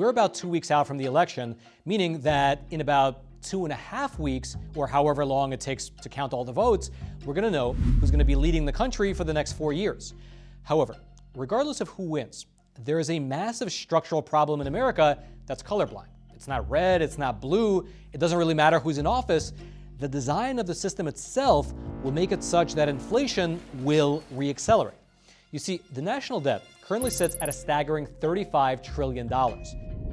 we're about 2 weeks out from the election, meaning that in about 2.5 weeks, or however long it takes to count all the votes, we're going to know who's going to be leading the country for the next 4 years. However, regardless of who wins, there is a massive structural problem in America that's colorblind. It's not red, it's not blue, it doesn't really matter who's in office. The design of the system itself will make it such that inflation will reaccelerate. You see, the national debt currently sits at a staggering $35 trillion.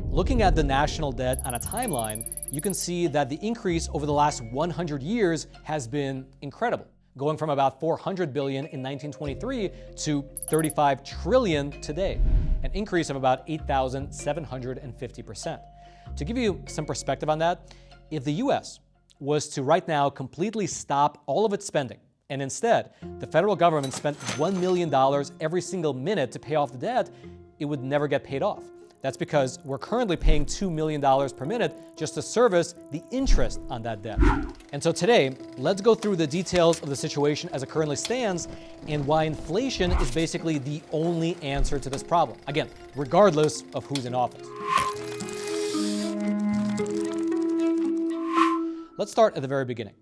Looking at the national debt on a timeline, you can see that the increase over the last 100 years has been incredible, going from about $400 billion in 1923 to $35 trillion today, an increase of about 8,750%. To give you some perspective on that, if the US was to right now completely stop all of its spending, and instead the federal government spent $1 million every single minute to pay off the debt, it would never get paid off. That's because we're currently paying $2 million per minute just to service the interest on that debt. And so today, let's go through the details of the situation as it currently stands and why inflation is basically the only answer to this problem. Again, regardless of who's in office. Let's start at the very beginning.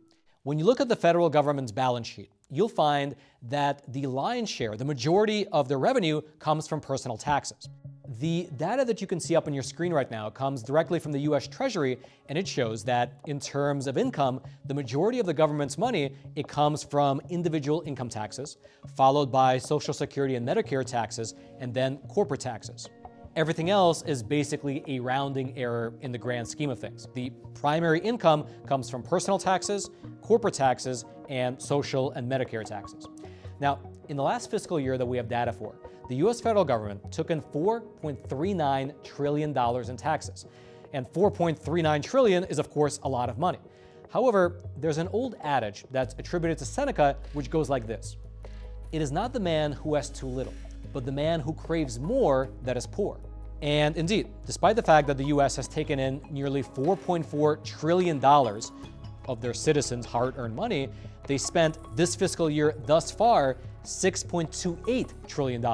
When you look at the federal government's balance sheet, you'll find that the lion's share, the majority of the revenue, comes from personal taxes. The data that you can see up on your screen right now comes directly from the US Treasury, and it shows that in terms of income, the majority of the government's money, it comes from individual income taxes, followed by Social Security and Medicare taxes, and then corporate taxes. Everything else is basically a rounding error in the grand scheme of things. The primary income comes from personal taxes, corporate taxes, and social and Medicare taxes. Now, in the last fiscal year that we have data for, the US federal government took in $4.39 trillion in taxes. And $4.39 trillion is, of course, a lot of money. However, there's an old adage that's attributed to Seneca, which goes like this: "It is not the man who has too little, but the man who craves more that is poor." And indeed, despite the fact that the US has taken in nearly $4.4 trillion of their citizens' hard-earned money, they spent this fiscal year thus far $6.28 trillion,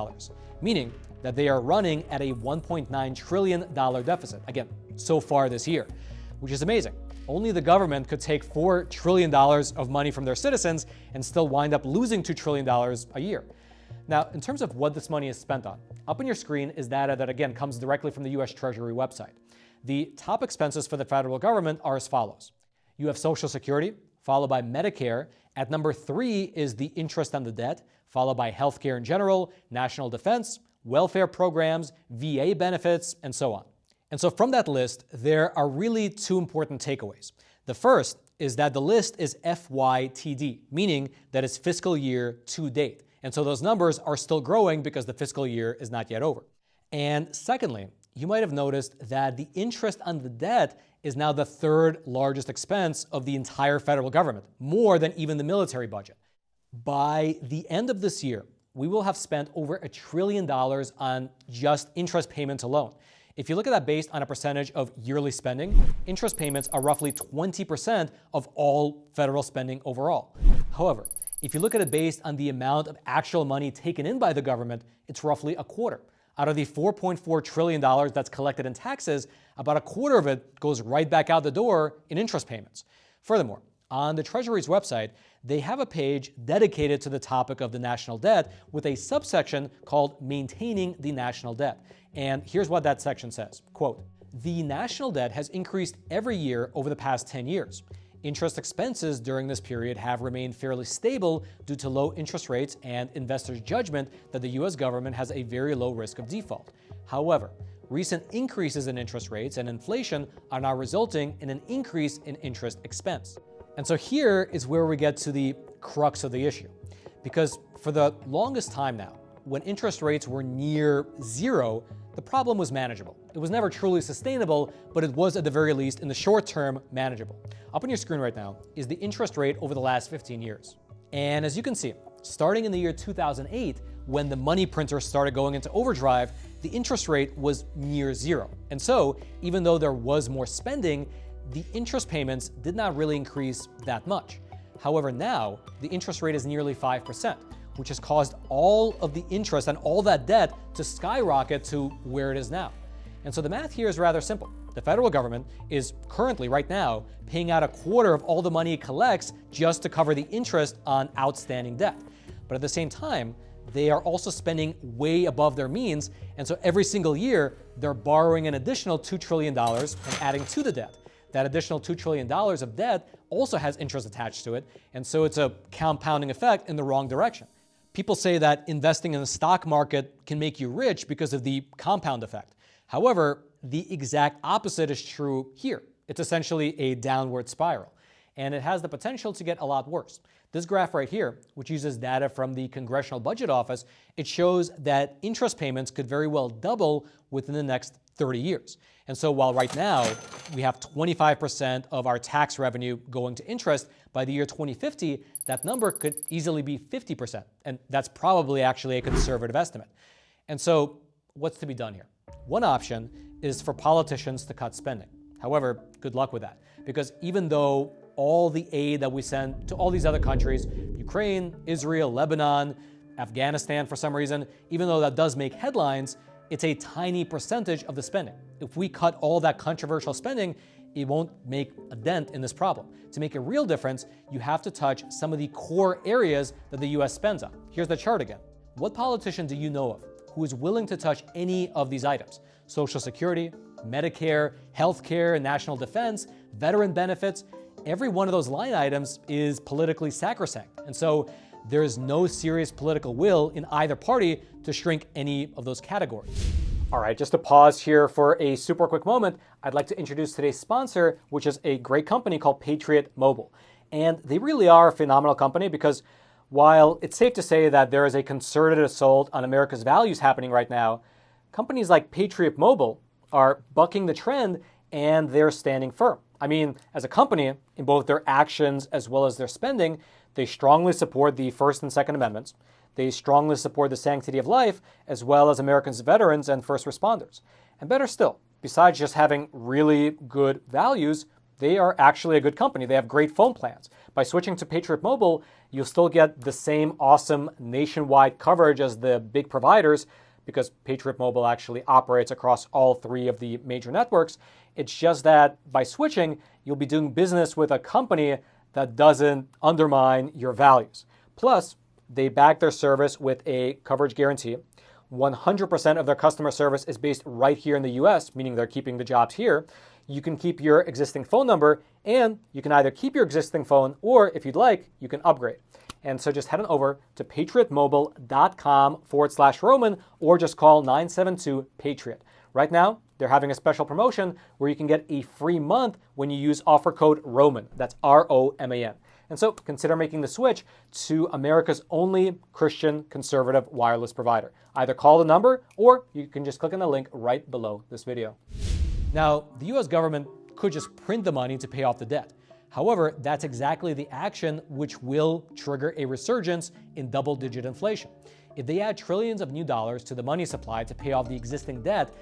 meaning that they are running at a $1.9 trillion deficit, again, so far this year, which is amazing. Only the government could take $4 trillion of money from their citizens and still wind up losing $2 trillion a year. Now, in terms of what this money is spent on, up on your screen is data that, again, comes directly from the US Treasury website. The top expenses for the federal government are as follows. You have Social Security, followed by Medicare. At number 3 is the interest on the debt, followed by healthcare in general, national defense, welfare programs, VA benefits, and so on. And so from that list, there are really 2 important takeaways. The first is that the list is FYTD, meaning that it's fiscal year to date. And so those numbers are still growing because the fiscal year is not yet over. And secondly, you might have noticed that the interest on the debt is now the 3rd largest expense of the entire federal government, more than even the military budget. By the end of this year, we will have spent over $1 trillion on just interest payments alone. If you look at that based on a percentage of yearly spending, interest payments are roughly 20% of all federal spending overall. However, if you look at it based on the amount of actual money taken in by the government, it's roughly a quarter. Out of the $4.4 trillion that's collected in taxes, about a quarter of it goes right back out the door in interest payments. Furthermore, on the Treasury's website, they have a page dedicated to the topic of the national debt with a subsection called Maintaining the National Debt. And here's what that section says, quote, "The national debt has increased every year over the past 10 years. Interest expenses during this period have remained fairly stable due to low interest rates and investors' judgment that the US government has a very low risk of default. However, recent increases in interest rates and inflation are now resulting in an increase in interest expense." And so here is where we get to the crux of the issue. Because for the longest time now, when interest rates were near zero, the problem was manageable. It was never truly sustainable, but it was at the very least in the short term manageable. Up on your screen right now is the interest rate over the last 15 years. And as you can see, starting in the year 2008, when the money printers started going into overdrive, the interest rate was near zero. And so, even though there was more spending, the interest payments did not really increase that much. However, now the interest rate is nearly 5%, which has caused all of the interest and all that debt to skyrocket to where it is now. And so the math here is rather simple. The federal government is currently, right now, paying out a quarter of all the money it collects just to cover the interest on outstanding debt. But at the same time, they are also spending way above their means, and so every single year, they're borrowing an additional $2 trillion and adding to the debt. That additional $2 trillion of debt also has interest attached to it, and so it's a compounding effect in the wrong direction. People say that investing in the stock market can make you rich because of the compound effect. However, the exact opposite is true here. It's essentially a downward spiral, and it has the potential to get a lot worse. This graph right here, which uses data from the Congressional Budget Office, it shows that interest payments could very well double within the next 30 years. And so while right now we have 25% of our tax revenue going to interest, by the year 2050, that number could easily be 50%. And that's probably actually a conservative estimate. And so what's to be done here? One option is for politicians to cut spending. However, good luck with that, because even though all the aid that we send to all these other countries, Ukraine, Israel, Lebanon, Afghanistan for some reason, even though that does make headlines, it's a tiny percentage of the spending. If we cut all that controversial spending, it won't make a dent in this problem. To make a real difference, you have to touch some of the core areas that the US spends on. Here's the chart again. What politician do you know of who is willing to touch any of these items? Social Security, Medicare, healthcare, national defense, veteran benefits. Every one of those line items is politically sacrosanct. And so there is no serious political will in either party to shrink any of those categories. All right, just to pause here for a super quick moment, I'd like to introduce today's sponsor, which is a great company called Patriot Mobile. And they really are a phenomenal company because while it's safe to say that there is a concerted assault on America's values happening right now, companies like Patriot Mobile are bucking the trend and they're standing firm. I mean, as a company, in both their actions as well as their spending, they strongly support the First and Second Amendments. They strongly support the sanctity of life, as well as Americans' veterans and first responders. And better still, besides just having really good values, they are actually a good company. They have great phone plans. By switching to Patriot Mobile, you'll still get the same awesome nationwide coverage as the big providers, because Patriot Mobile actually operates across all three of the major networks. It's just that by switching, you'll be doing business with a company that doesn't undermine your values. Plus, they back their service with a coverage guarantee. 100% of their customer service is based right here in the US, meaning they're keeping the jobs here. You can keep your existing phone number, and you can either keep your existing phone, or if you'd like, you can upgrade. And so just head on over to patriotmobile.com/Roman, or just call 972-PATRIOT. Right now, they're having a special promotion where you can get a free month when you use offer code ROMAN. That's ROMAN. And so consider making the switch to America's only Christian conservative wireless provider. Either call the number, or you can just click on the link right below this video. Now, the US government could just print the money to pay off the debt. However, that's exactly the action which will trigger a resurgence in double-digit inflation. If they add trillions of new dollars to the money supply to pay off the existing debt,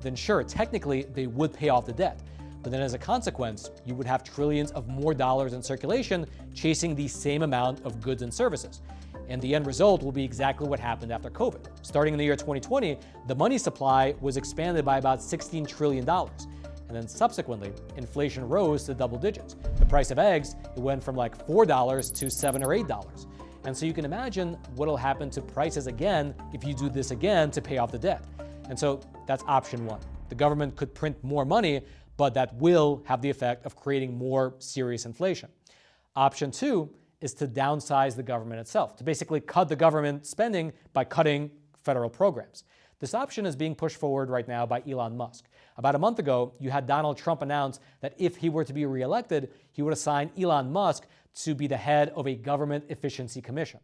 then sure, technically they would pay off the debt. But then as a consequence, you would have trillions of more dollars in circulation chasing the same amount of goods and services. And the end result will be exactly what happened after COVID. Starting in the year 2020, the money supply was expanded by about $16 trillion. And then subsequently, inflation rose to double digits. The price of eggs, it went from like $4 to $7 or $8. And so you can imagine what'll happen to prices again if you do this again to pay off the debt. And so that's option one. The government could print more money, but that will have the effect of creating more serious inflation. Option two is to downsize the government itself, to basically cut the government spending by cutting federal programs. This option is being pushed forward right now by Elon Musk. About a month ago, you had Donald Trump announce that if he were to be reelected, he would assign Elon Musk to be the head of a government efficiency commission.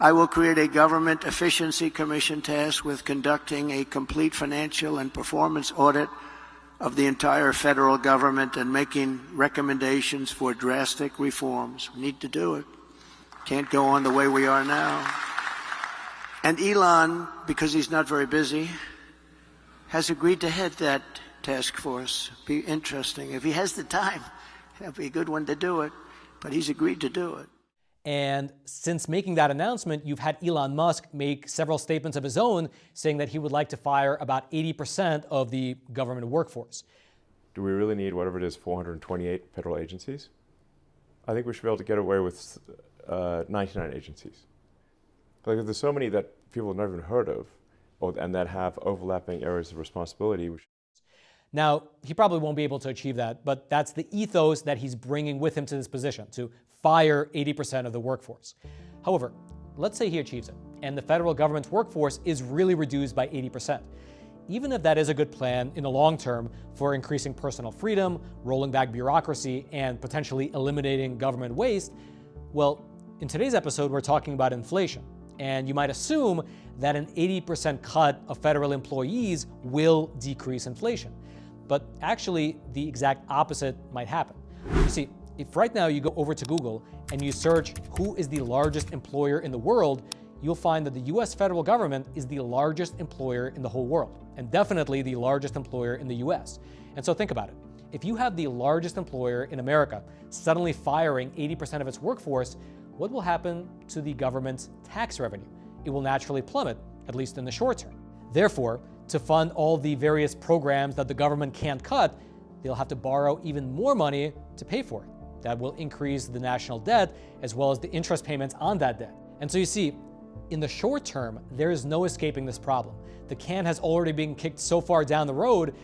I will create a government efficiency commission tasked with conducting a complete financial and performance audit of the entire federal government and making recommendations for drastic reforms. We need to do it. Can't go on the way we are now. And Elon, because he's not very busy, has agreed to head that task force. Be interesting. If he has the time, that'd be a good one to do it. But he's agreed to do it. And since making that announcement, you've had Elon Musk make several statements of his own saying that he would like to fire about 80% of the government workforce. Do we really need, whatever it is, 428 federal agencies? I think we should be able to get away with 99 agencies. Like, there's so many that people have never even heard of, and that have overlapping areas of responsibility. Now, he probably won't be able to achieve that, but that's the ethos that he's bringing with him to this position, to fire 80% of the workforce. However, let's say he achieves it, and the federal government's workforce is really reduced by 80%. Even if that is a good plan in the long term for increasing personal freedom, rolling back bureaucracy, and potentially eliminating government waste, well, in today's episode, we're talking about inflation. And you might assume that an 80% cut of federal employees will decrease inflation. But actually, the exact opposite might happen. You see, if right now you go over to Google and you search who is the largest employer in the world, you'll find that the US federal government is the largest employer in the whole world, and definitely the largest employer in the US. And so think about it. If you have the largest employer in America suddenly firing 80% of its workforce, what will happen to the government's tax revenue? It will naturally plummet, at least in the short term. Therefore, to fund all the various programs that the government can't cut, they'll have to borrow even more money to pay for it. That will increase the national debt as well as the interest payments on that debt. And so you see, in the short term, there is no escaping this problem. The can has already been kicked so far down the road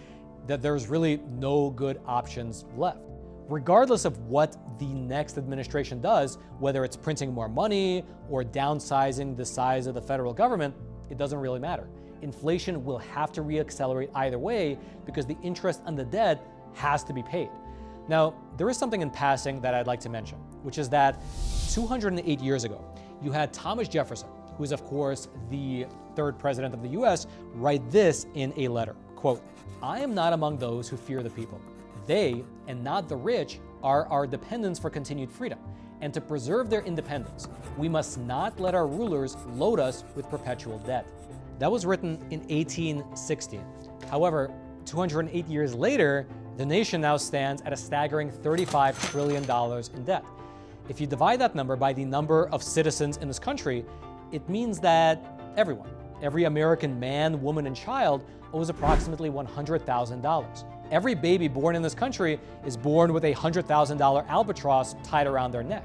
that there's really no good options left. Regardless of what the next administration does, whether it's printing more money or downsizing the size of the federal government, it doesn't really matter. Inflation will have to reaccelerate either way because the interest on the debt has to be paid. Now, there is something in passing that I'd like to mention, which is that 208 years ago, you had Thomas Jefferson, who is of course the third president of the US, write this in a letter, quote, "I am not among those who fear the people. They, and not the rich, are our dependents for continued freedom. And to preserve their independence, we must not let our rulers load us with perpetual debt." That was written in 1816. However, 208 years later, the nation now stands at a staggering $35 trillion in debt. If you divide that number by the number of citizens in this country, it means that everyone, every American man, woman, and child owes approximately $100,000. Every baby born in this country is born with a $100,000 albatross tied around their neck.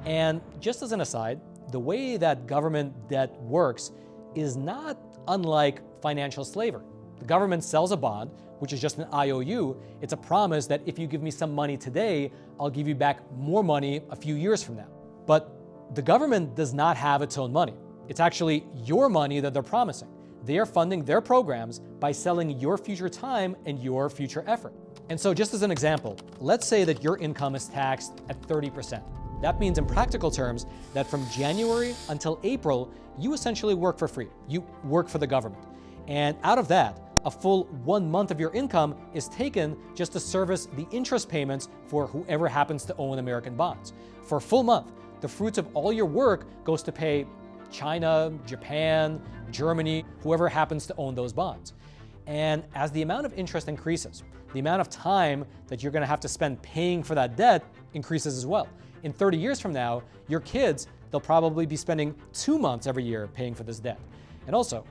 And just as an aside, the way that government debt works is not unlike financial slavery. The government sells a bond, which is just an IOU. It's a promise that if you give me some money today, I'll give you back more money a few years from now. But the government does not have its own money. It's actually your money that they're promising. They are funding their programs by selling your future time and your future effort. And so just as an example, let's say that your income is taxed at 30%. That means in practical terms that from January until April, you essentially work for free. You work for the government. And out of that, a full 1 month of your income is taken just to service the interest payments for whoever happens to own American bonds. For a full month, the fruits of all your work goes to pay China, Japan, Germany, whoever happens to own those bonds. And as the amount of interest increases, the amount of time that you're going to have to spend paying for that debt increases as well. In 30 years from now, your kids, they'll probably be spending 2 months every year paying for this debt. And also,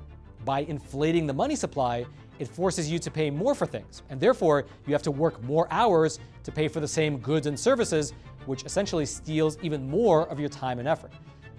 by inflating the money supply, it forces you to pay more for things. And therefore, you have to work more hours to pay for the same goods and services, which essentially steals even more of your time and effort.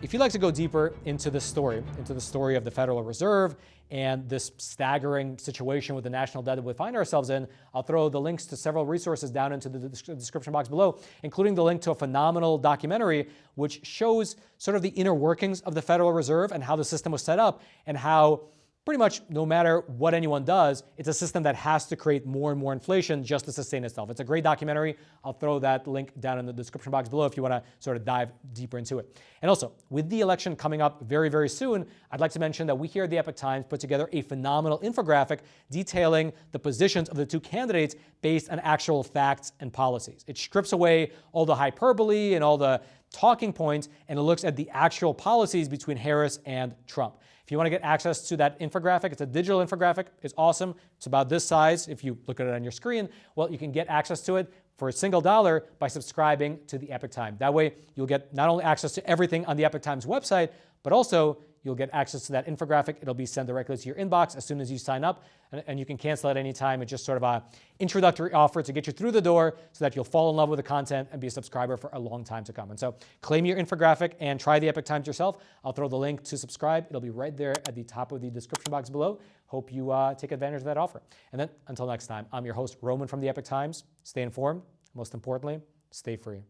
If you'd like to go deeper into this story, into the story of the Federal Reserve and this staggering situation with the national debt that we find ourselves in, I'll throw the links to several resources down into the description box below, including the link to a phenomenal documentary which shows sort of the inner workings of the Federal Reserve and how the system was set up and how pretty much no matter what anyone does, it's a system that has to create more and more inflation just to sustain itself. It's a great documentary. I'll throw that link down in the description box below if you want to sort of dive deeper into it. And also, with the election coming up very, very soon, I'd like to mention that we here at the Epoch Times put together a phenomenal infographic detailing the positions of the two candidates based on actual facts and policies. It strips away all the hyperbole and all the talking points, and it looks at the actual policies between Harris and Trump. If you want to get access to that infographic, it's a digital infographic. It's awesome. It's about this size. If you look at it on your screen, well, you can get access to it for a single $1 by subscribing to the Epoch Times. That way, you'll get not only access to everything on the Epoch Times website, but also you'll get access to that infographic. It'll be sent directly to your inbox as soon as you sign up, and you can cancel at any time. It's just sort of an introductory offer to get you through the door so that you'll fall in love with the content and be a subscriber for a long time to come. And so claim your infographic and try the Epoch Times yourself. I'll throw the link to subscribe. It'll be right there at the top of the description box below. Hope you take advantage of that offer. And then until next time, I'm your host, Roman from the Epoch Times. Stay informed. Most importantly, stay free.